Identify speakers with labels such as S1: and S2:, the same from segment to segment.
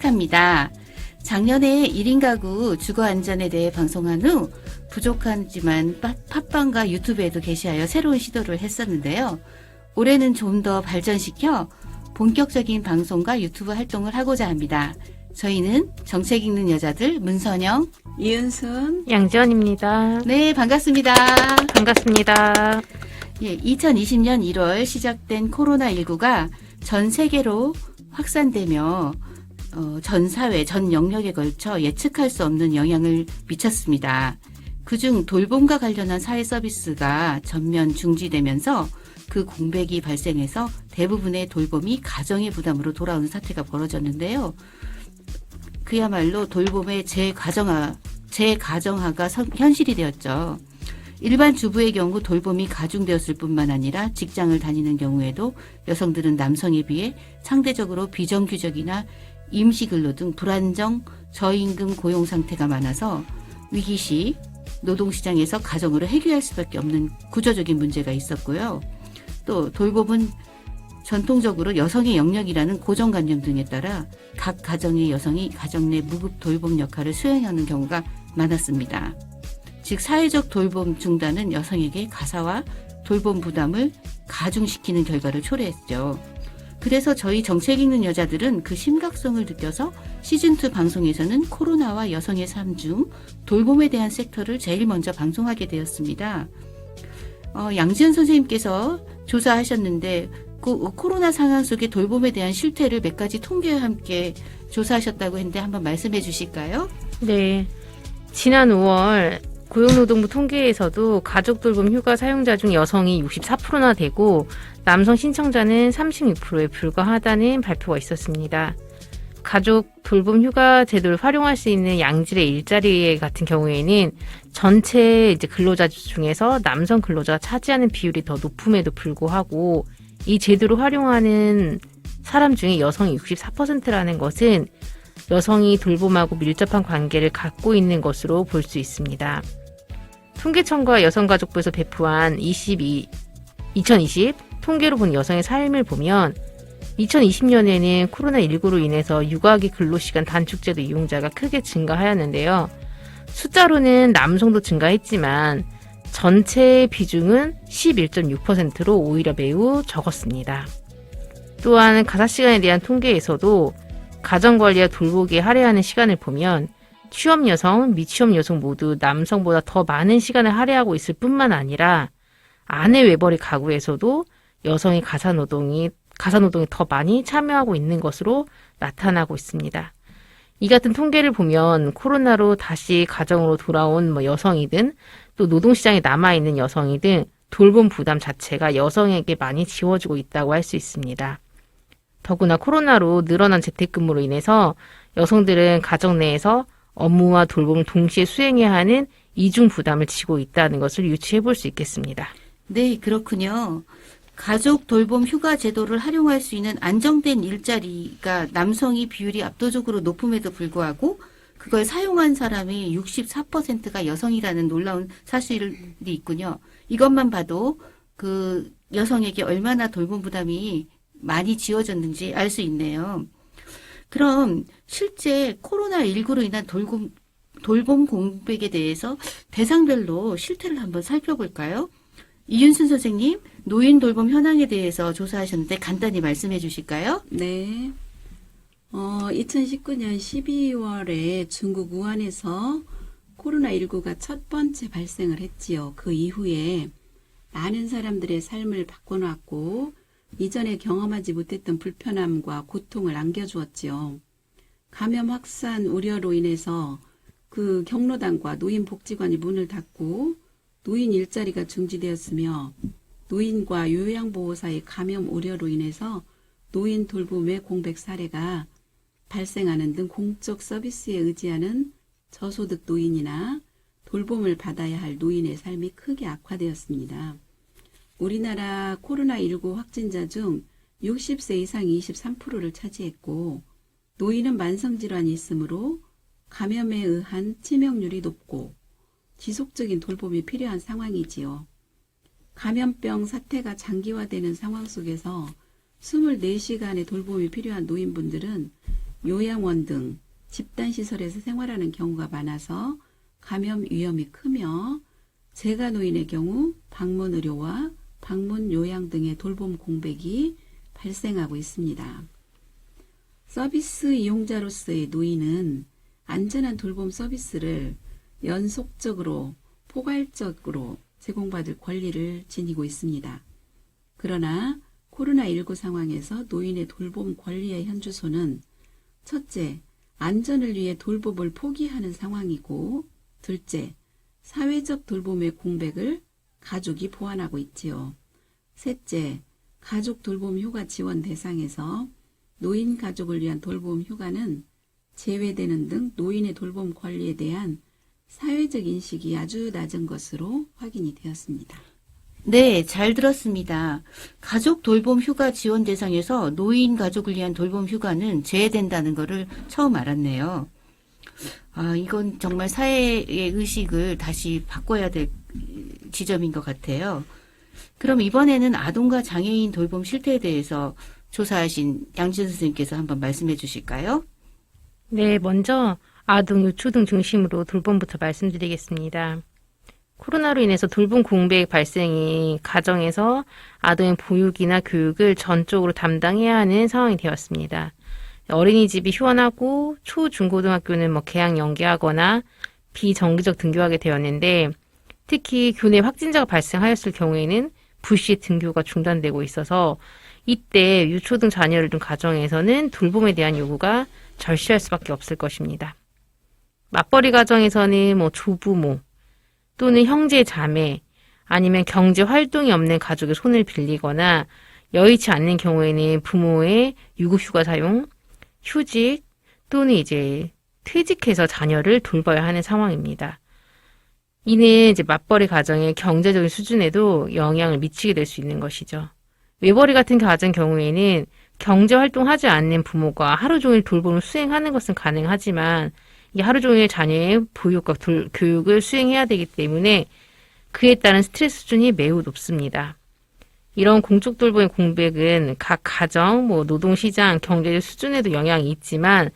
S1: 팟합니다. 작년에 1인 가구 주거 안전에 대해 방송한 후 부족하지만 팟빵과 유튜브에도 게시하여 새로운 시도를 했었는데요. 올해는 좀 더 발전시켜 본격적인 방송과 유튜브 활동을 하고자 합니다. 저희는 정책 읽는 여자들 문선영,
S2: 이은순,
S3: 양지연입니다.
S1: 네, 반갑습니다.
S3: 반갑습니다.
S1: 예, 2020년 1월 시작된 코로나19가 전 세계로 확산되며 전 사회, 전 영역에 걸쳐 예측할 수 없는 영향을 미쳤습니다. 그중 돌봄과 관련한 사회 서비스가 전면 중지되면서 그 공백이 발생해서 대부분의 돌봄이 가정의 부담으로 돌아오는 사태가 벌어졌는데요. 그야말로 돌봄의 재가정화가 현실이 되었죠. 일반 주부의 경우 돌봄이 가중되었을 뿐만 아니라 직장을 다니는 경우에도 여성들은 남성에 비해 상대적으로 비정규직이나 임시근로 등 불안정, 저임금 고용 상태가 많아서 위기 시 노동시장에서 가정으로 해결할 수밖에 없는 구조적인 문제가 있었고요. 또 돌봄은 전통적으로 여성의 영역이라는 고정관념 등에 따라 각 가정의 여성이 가정 내 무급 돌봄 역할을 수행하는 경우가 많았습니다. 즉 사회적 돌봄 중단은 여성에게 가사와 돌봄 부담을 가중시키는 결과를 초래했죠. 그래서 저희 정책 읽는 여자들은 그 심각성을 느껴서 시즌2 방송에서는 코로나와 여성의 삶 중 돌봄에 대한 섹터를 제일 먼저 방송하게 되었습니다. 양지연 선생님께서 조사하셨는데 코로나 상황 속의 돌봄에 대한 실태를 몇 가지 통계와 함께 조사하셨다고 했는데 한번 말씀해 주실까요?
S3: 네. 지난 5월 고용노동부 통계에서도 가족 돌봄 휴가 사용자 중 여성이 64%나 되고 남성 신청자는 36%에 불과하다는 발표가 있었습니다. 가족 돌봄 휴가 제도를 활용할 수 있는 양질의 일자리 같은 경우에는 전체 근로자 중에서 남성 근로자가 차지하는 비율이 더 높음에도 불구하고 이 제도를 활용하는 사람 중에 여성이 64%라는 것은 여성이 돌봄하고 밀접한 관계를 갖고 있는 것으로 볼 수 있습니다. 통계청과 여성가족부에서 배포한 2020 통계로 본 여성의 삶을 보면 2020년에는 코로나19로 인해서 육아기 근로시간 단축제도 이용자가 크게 증가하였는데요. 숫자로는 남성도 증가했지만 전체 비중은 11.6%로 오히려 매우 적었습니다. 또한 가사시간에 대한 통계에서도 가정관리와 돌보기에 할애하는 시간을 보면 취업 여성, 미취업 여성 모두 남성보다 더 많은 시간을 할애하고 있을 뿐만 아니라 아내 외벌이 가구에서도 여성의 가사노동에 더 많이 참여하고 있는 것으로 나타나고 있습니다. 이 같은 통계를 보면 코로나로 다시 가정으로 돌아온 여성이든 또 노동시장에 남아있는 여성이든 돌봄 부담 자체가 여성에게 많이 지워지고 있다고 할 수 있습니다. 더구나 코로나로 늘어난 재택근무로 인해서 여성들은 가정 내에서 업무와 돌봄을 동시에 수행해야 하는 이중 부담을 지고 있다는 것을 유추해 볼 수 있겠습니다.
S1: 네, 그렇군요. 가족 돌봄 휴가 제도를 활용할 수 있는 안정된 일자리가 남성이 비율이 압도적으로 높음에도 불구하고 그걸 사용한 사람이 64%가 여성이라는 놀라운 사실이 있군요. 이것만 봐도 그 여성에게 얼마나 돌봄 부담이 많이 지워졌는지 알 수 있네요. 그럼 실제 코로나19로 인한 돌봄 공백에 대해서 대상별로 실태를 한번 살펴볼까요? 이윤순 선생님, 노인 돌봄 현황에 대해서 조사하셨는데 간단히 말씀해 주실까요?
S2: 네. 2019년 12월에 중국 우한에서 코로나19가 첫 번째 발생을 했지요. 그 이후에 많은 사람들의 삶을 바꿔놨고 이전에 경험하지 못했던 불편함과 고통을 안겨주었지요. 감염 확산 우려로 인해서 그 경로당과 노인복지관이 문을 닫고 노인 일자리가 중지되었으며 노인과 요양보호사의 감염 우려로 인해서 노인 돌봄의 공백 사례가 발생하는 등 공적 서비스에 의지하는 저소득 노인이나 돌봄을 받아야 할 노인의 삶이 크게 악화되었습니다. 우리나라 코로나19 확진자 중 60세 이상이 23%를 차지했고 노인은 만성질환이 있으므로 감염에 의한 치명률이 높고 지속적인 돌봄이 필요한 상황이지요. 감염병 사태가 장기화되는 상황 속에서 24시간의 돌봄이 필요한 노인분들은 요양원 등 집단시설에서 생활하는 경우가 많아서 감염 위험이 크며 재가 노인의 경우 방문 의료와 방문 요양 등의 돌봄 공백이 발생하고 있습니다. 서비스 이용자로서의 노인은 안전한 돌봄 서비스를 연속적으로 포괄적으로 제공받을 권리를 지니고 있습니다. 그러나 코로나19 상황에서 노인의 돌봄 권리의 현주소는 첫째, 안전을 위해 돌봄을 포기하는 상황이고, 둘째, 사회적 돌봄의 공백을 가족이 보완하고 있지요. 셋째, 가족 돌봄 휴가 지원 대상에서 노인 가족을 위한 돌봄 휴가는 제외되는 등 노인의 돌봄 권리에 대한 사회적 인식이 아주 낮은 것으로 확인이 되었습니다.
S1: 네, 잘 들었습니다. 가족 돌봄 휴가 지원 대상에서 노인 가족을 위한 돌봄 휴가는 제외된다는 것을 처음 알았네요. 이건 정말 사회의 의식을 다시 바꿔야 될 지점인 것 같아요. 그럼 이번에는 아동과 장애인 돌봄 실태에 대해서 조사하신 양지은 선생님께서 한번 말씀해 주실까요?
S3: 네, 먼저 아동, 유초등 중심으로 돌봄부터 말씀드리겠습니다. 코로나로 인해서 돌봄 공백 발생이 가정에서 아동의 보육이나 교육을 전적으로 담당해야 하는 상황이 되었습니다. 어린이집이 휴원하고 초, 중고등학교는 개학 연기하거나 비정기적 등교하게 되었는데, 특히 교내 확진자가 발생하였을 경우에는 불시에 등교가 중단되고 있어서 이때 유초등 자녀를 둔 가정에서는 돌봄에 대한 요구가 절실할 수밖에 없을 것입니다. 맞벌이 가정에서는 조부모 또는 형제 자매 아니면 경제 활동이 없는 가족의 손을 빌리거나 여의치 않는 경우에는 부모의 유급휴가 사용, 휴직 또는 이제 퇴직해서 자녀를 돌봐야 하는 상황입니다. 이는 이제 맞벌이 가정의 경제적인 수준에도 영향을 미치게 될 수 있는 것이죠. 외벌이 같은 가정 경우에는 경제 활동하지 않는 부모가 하루 종일 돌봄을 수행하는 것은 가능하지만 이 하루 종일 자녀의 보육과 교육을 수행해야 되기 때문에 그에 따른 스트레스 수준이 매우 높습니다. 이런 공적 돌봄의 공백은 각 가정, 노동시장, 경제적 수준에도 영향이 있지만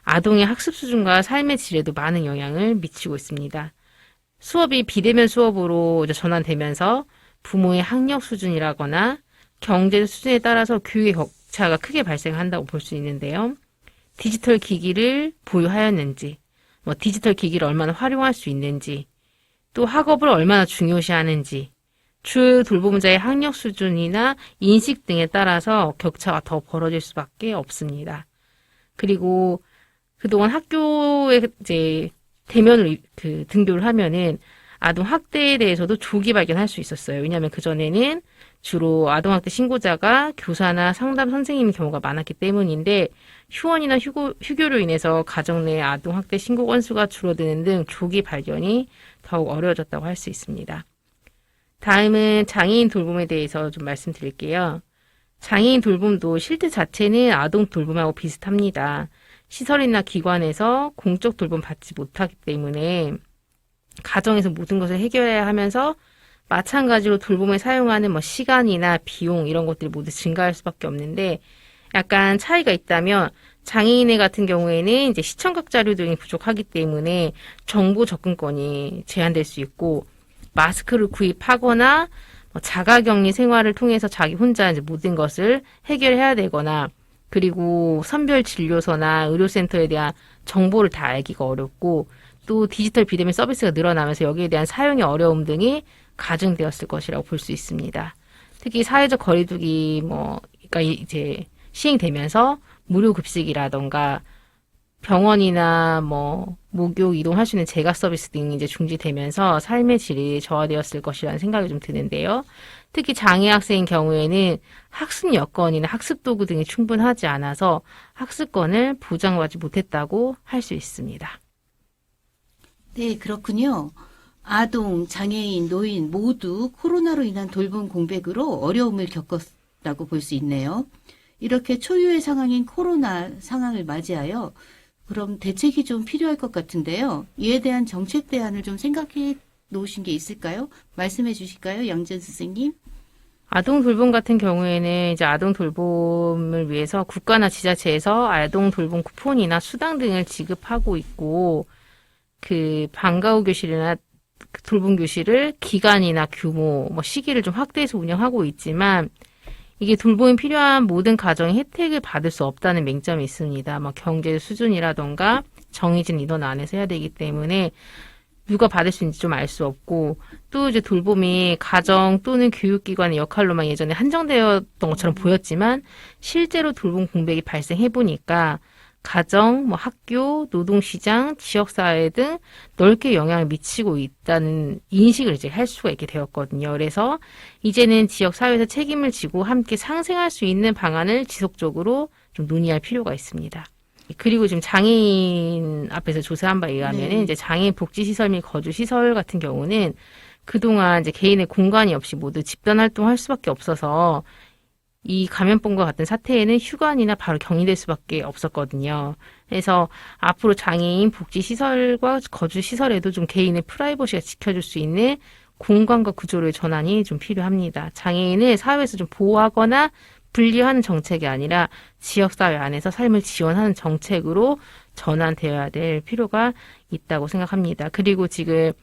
S3: 아동의 학습 수준과 삶의 질에도 많은 영향을 미치고 있습니다. 수업이 비대면 수업으로 전환되면서 부모의 학력 수준이라거나 경제 수준에 따라서 교육의 격차가 크게 발생한다고 볼 수 있는데요. 디지털 기기를 보유하였는지, 디지털 기기를 얼마나 활용할 수 있는지, 또 학업을 얼마나 중요시하는지, 주 돌봄자의 학력 수준이나 인식 등에 따라서 격차가 더 벌어질 수밖에 없습니다. 그리고 그동안 학교에 이제 대면으로 등교를 하면은 아동 학대에 대해서도 조기 발견할 수 있었어요. 왜냐하면 그전에는 주로 아동학대 신고자가 교사나 상담 선생님인 경우가 많았기 때문인데 휴원이나 휴교로 인해서 가정 내 아동학대 신고 건수가 줄어드는 등 조기 발견이 더욱 어려워졌다고 할 수 있습니다. 다음은 장애인 돌봄에 대해서 좀 말씀드릴게요. 장애인 돌봄도 실태 자체는 아동 돌봄하고 비슷합니다. 시설이나 기관에서 공적 돌봄 받지 못하기 때문에 가정에서 모든 것을 해결해야 하면서 마찬가지로 돌봄에 사용하는 시간이나 비용 이런 것들이 모두 증가할 수밖에 없는데 약간 차이가 있다면 장애인의 같은 경우에는 이제 시청각 자료 등이 부족하기 때문에 정보 접근권이 제한될 수 있고 마스크를 구입하거나 자가격리 생활을 통해서 자기 혼자 이제 모든 것을 해결해야 되거나 그리고 선별 진료소나 의료센터에 대한 정보를 다 알기가 어렵고 또 디지털 비대면 서비스가 늘어나면서 여기에 대한 사용의 어려움 등이 가중되었을 것이라고 볼 수 있습니다. 특히 사회적 거리두기 그러니까 이제 시행되면서 무료 급식이라던가 병원이나 목욕 이동할 수 있는 재가 서비스 등이 이제 중지되면서 삶의 질이 저하되었을 것이라는 생각이 좀 드는데요. 특히 장애 학생인 경우에는 학습 여건이나 학습 도구 등이 충분하지 않아서 학습권을 보장받지 못했다고 할 수 있습니다.
S1: 네, 그렇군요. 아동, 장애인, 노인 모두 코로나로 인한 돌봄 공백으로 어려움을 겪었다고 볼 수 있네요. 이렇게 초유의 상황인 코로나 상황을 맞이하여 그럼 대책이 좀 필요할 것 같은데요. 이에 대한 정책 대안을 좀 생각해 놓으신 게 있을까요? 말씀해 주실까요? 양지은 선생님?
S3: 아동 돌봄 같은 경우에는 이제 아동 돌봄을 위해서 국가나 지자체에서 아동 돌봄 쿠폰이나 수당 등을 지급하고 있고, 그 방과후 교실이나 돌봄 교실을 기간이나 규모, 시기를 좀 확대해서 운영하고 있지만, 이게 돌봄이 필요한 모든 가정이 혜택을 받을 수 없다는 맹점이 있습니다. 경제 수준이라던가 정해진 인원 안에서 해야 되기 때문에 누가 받을 수 있는지 좀 알 수 없고, 또 이제 돌봄이 가정 또는 교육기관의 역할로만 예전에 한정되었던 것처럼 보였지만, 실제로 돌봄 공백이 발생해보니까 가정, 학교, 노동시장, 지역사회 등 넓게 영향을 미치고 있다는 인식을 이제 할 수가 있게 되었거든요. 그래서 이제는 지역사회에서 책임을 지고 함께 상생할 수 있는 방안을 지속적으로 좀 논의할 필요가 있습니다. 그리고 지금 장애인 앞에서 조사한 바에 의하면
S1: 네.
S3: 이제 장애인 복지시설 및 거주시설 같은 경우는 그동안 이제 개인의 공간이 없이 모두 집단 활동할 수밖에 없어서 이 감염병과 같은 사태에는 휴관이나 바로 격리될 수밖에 없었거든요. 그래서 앞으로 장애인 복지시설과 거주시설에도 좀 개인의 프라이버시가 지켜줄 수 있는 공간과 구조로의 전환이 좀 필요합니다. 장애인을 사회에서 좀 보호하거나 분리하는 정책이 아니라 지역사회 안에서 삶을 지원하는 정책으로 전환되어야 될 필요가 있다고 생각합니다. 그리고 지금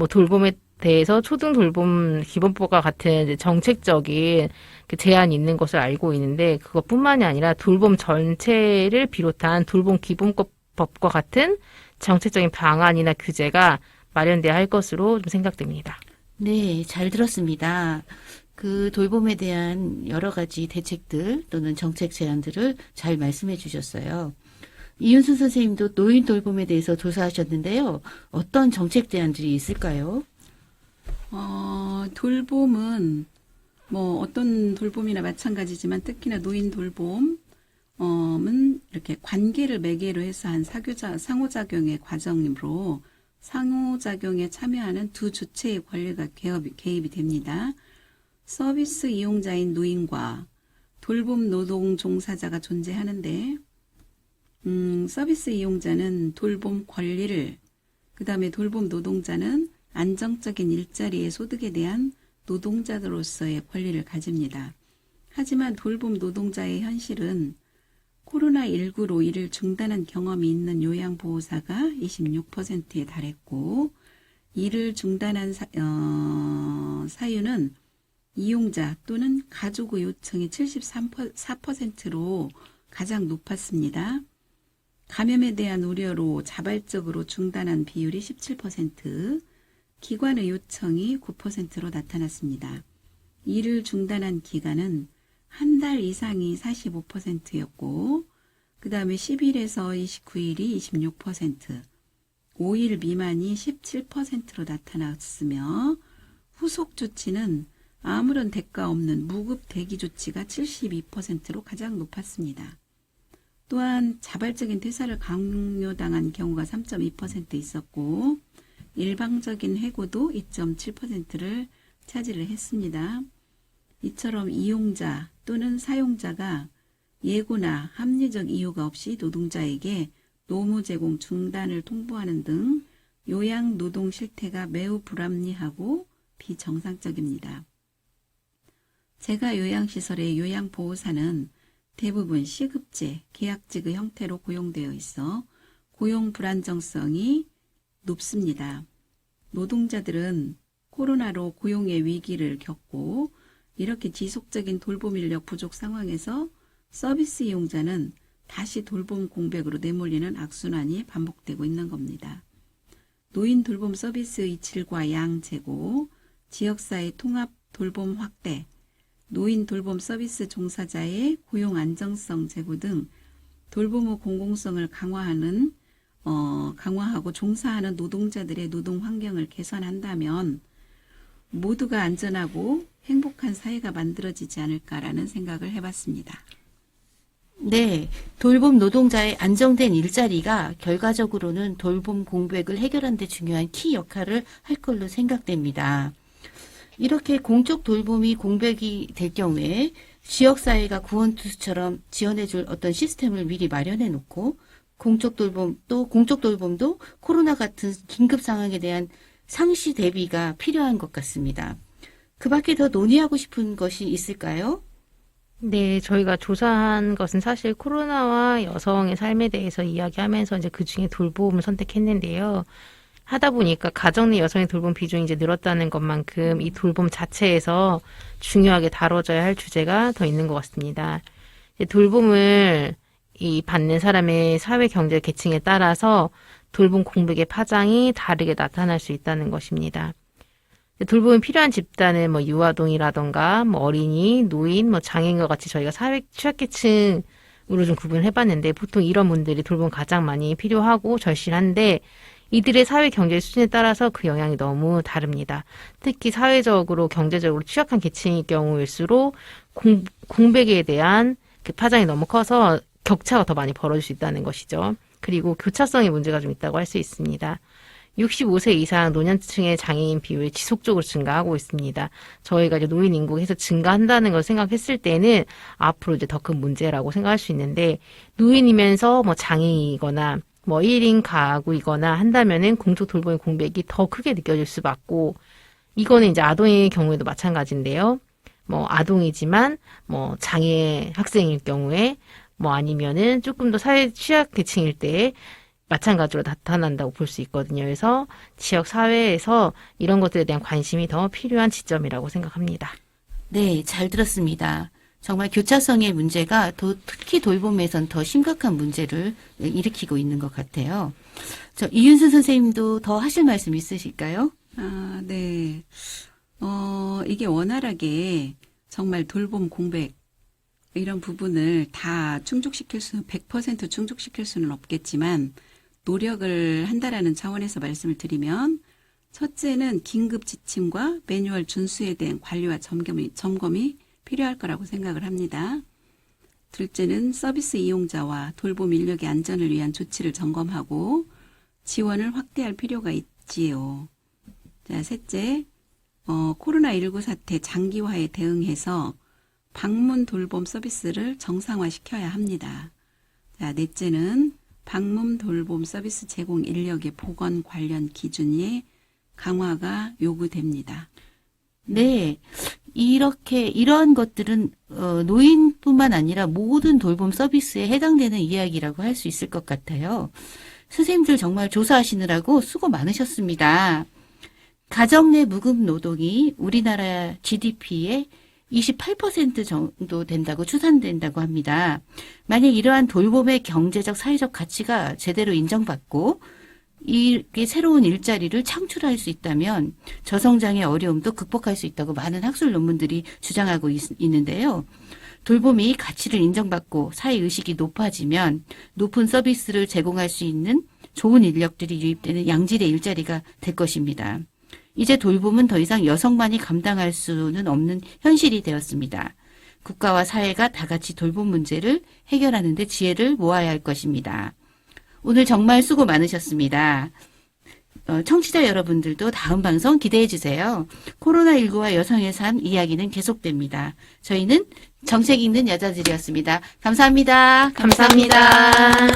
S3: 돌봄에 대해서 초등 돌봄 기본법과 같은 이제 정책적인 그 제한이 있는 것을 알고 있는데, 그것뿐만이 아니라 돌봄 전체를 비롯한 돌봄 기본법과 같은 정책적인 방안이나 규제가 마련돼야 할 것으로 좀 생각됩니다.
S1: 네, 잘 들었습니다. 그 돌봄에 대한 여러 가지 대책들 또는 정책 제안들을 잘 말씀해 주셨어요. 이윤순 선생님도 노인 돌봄에 대해서 조사하셨는데요. 어떤 정책 제안들이 있을까요?
S2: 돌봄은 어떤 돌봄이나 마찬가지지만 특히나 노인 돌봄은 이렇게 관계를 매개로 해서 한 상호작용의 과정으로 상호작용에 참여하는 두 주체의 권리가 개입이 됩니다. 서비스 이용자인 노인과 돌봄 노동 종사자가 존재하는데, 서비스 이용자는 돌봄 권리를, 그 다음에 돌봄 노동자는 안정적인 일자리의 소득에 대한 노동자로서의 권리를 가집니다. 하지만 돌봄 노동자의 현실은 코로나19로 이를 중단한 경험이 있는 요양보호사가 26%에 달했고, 이를 중단한 사유는 이용자 또는 가족의 요청이 74%로 가장 높았습니다. 감염에 대한 우려로 자발적으로 중단한 비율이 17%, 기관의 요청이 9%로 나타났습니다. 이를 중단한 기간은 한 달 이상이 45%였고, 그 다음에 10일에서 29일이 26%, 5일 미만이 17%로 나타났으며, 후속 조치는 아무런 대가 없는 무급 대기 조치가 72%로 가장 높았습니다. 또한 자발적인 퇴사를 강요당한 경우가 3.2% 있었고, 일방적인 해고도 2.7%를 차지를 했습니다. 이처럼 이용자 또는 사용자가 예고나 합리적 이유가 없이 노동자에게 노무 제공 중단을 통보하는 등 요양 노동 실태가 매우 불합리하고 비정상적입니다. 제가 요양시설의 요양보호사는 대부분 시급제, 계약직의 형태로 고용되어 있어 고용 불안정성이 높습니다. 노동자들은 코로나로 고용의 위기를 겪고 이렇게 지속적인 돌봄 인력 부족 상황에서 서비스 이용자는 다시 돌봄 공백으로 내몰리는 악순환이 반복되고 있는 겁니다. 노인 돌봄 서비스의 질과 양 제고, 지역사회 통합 돌봄 확대, 노인 돌봄 서비스 종사자의 고용 안정성 제고 등 돌봄 후 공공성을 강화하고 종사하는 노동자들의 노동 환경을 개선한다면 모두가 안전하고 행복한 사회가 만들어지지 않을까라는 생각을 해봤습니다.
S1: 네, 돌봄 노동자의 안정된 일자리가 결과적으로는 돌봄 공백을 해결하는 데 중요한 키 역할을 할 걸로 생각됩니다. 이렇게 공적 돌봄이 공백이 될 경우에 지역사회가 구원투수처럼 지원해줄 어떤 시스템을 미리 마련해 놓고 공적 돌봄도 코로나 같은 긴급 상황에 대한 상시 대비가 필요한 것 같습니다. 그 밖에 더 논의하고 싶은 것이 있을까요?
S3: 네, 저희가 조사한 것은 사실 코로나와 여성의 삶에 대해서 이야기하면서 이제 그 중에 돌봄을 선택했는데요. 하다 보니까 가정 내 여성의 돌봄 비중이 이제 늘었다는 것만큼 이 돌봄 자체에서 중요하게 다뤄져야 할 주제가 더 있는 것 같습니다. 이제 돌봄을 이 받는 사람의 사회 경제 계층에 따라서 돌봄 공백의 파장이 다르게 나타날 수 있다는 것입니다. 돌봄이 필요한 집단은 뭐 유아동이라던가 뭐 어린이, 노인, 뭐 장애인과 같이 저희가 사회 취약계층으로 좀 구분을 해봤는데 보통 이런 분들이 돌봄 가장 많이 필요하고 절실한데 이들의 사회 경제 수준에 따라서 그 영향이 너무 다릅니다. 특히 사회적으로 경제적으로 취약한 계층일 경우일수록 공백에 대한 그 파장이 너무 커서 격차가 더 많이 벌어질 수 있다는 것이죠. 그리고 교차성의 문제가 좀 있다고 할 수 있습니다. 65세 이상 노년층의 장애인 비율이 지속적으로 증가하고 있습니다. 저희가 이제 노인 인구가 계속 증가한다는 걸 생각했을 때는 앞으로 이제 더 큰 문제라고 생각할 수 있는데 노인이면서 뭐 장애인이거나 뭐 1인 가구이거나 한다면은 공적 돌봄의 공백이 더 크게 느껴질 수밖고 이거는 이제 아동의 경우에도 마찬가지인데요. 뭐 아동이지만 뭐 장애 학생일 경우에 뭐 아니면은 조금 더 사회 취약 계층일 때 마찬가지로 나타난다고 볼 수 있거든요. 그래서 지역 사회에서 이런 것들에 대한 관심이 더 필요한 지점이라고 생각합니다.
S1: 네, 잘 들었습니다. 정말 교차성의 문제가 특히 돌봄에선 더 심각한 문제를 일으키고 있는 것 같아요. 이윤순 선생님도 더 하실 말씀 있으실까요?
S2: 네. 이게 원활하게 정말 돌봄 공백 이런 부분을 다 100% 충족시킬 수는 없겠지만 노력을 한다라는 차원에서 말씀을 드리면 첫째는 긴급 지침과 매뉴얼 준수에 대한 관리와 점검이 필요할 거라고 생각을 합니다. 둘째는 서비스 이용자와 돌봄 인력의 안전을 위한 조치를 점검하고 지원을 확대할 필요가 있지요. 자, 셋째, 코로나19 사태 장기화에 대응해서 방문 돌봄 서비스를 정상화시켜야 합니다. 자, 넷째는 방문 돌봄 서비스 제공 인력의 보건 관련 기준의 강화가 요구됩니다.
S1: 네. 이러한 것들은, 노인뿐만 아니라 모든 돌봄 서비스에 해당되는 이야기라고 할 수 있을 것 같아요. 선생님들 정말 조사하시느라고 수고 많으셨습니다. 가정 내 무급 노동이 우리나라 GDP의 28% 정도 된다고 추산된다고 합니다. 만약 이러한 돌봄의 경제적, 사회적 가치가 제대로 인정받고 이게 새로운 일자리를 창출할 수 있다면 저성장의 어려움도 극복할 수 있다고 많은 학술 논문들이 주장하고 있는데요. 돌봄이 가치를 인정받고 사회의식이 높아지면 높은 서비스를 제공할 수 있는 좋은 인력들이 유입되는 양질의 일자리가 될 것입니다. 이제 돌봄은 더 이상 여성만이 감당할 수는 없는 현실이 되었습니다. 국가와 사회가 다 같이 돌봄 문제를 해결하는 데 지혜를 모아야 할 것입니다. 오늘 정말 수고 많으셨습니다. 청취자 여러분들도 다음 방송 기대해 주세요. 코로나19와 여성의 삶 이야기는 계속됩니다. 저희는 정책 읽는 여자들이었습니다. 감사합니다.
S3: 감사합니다.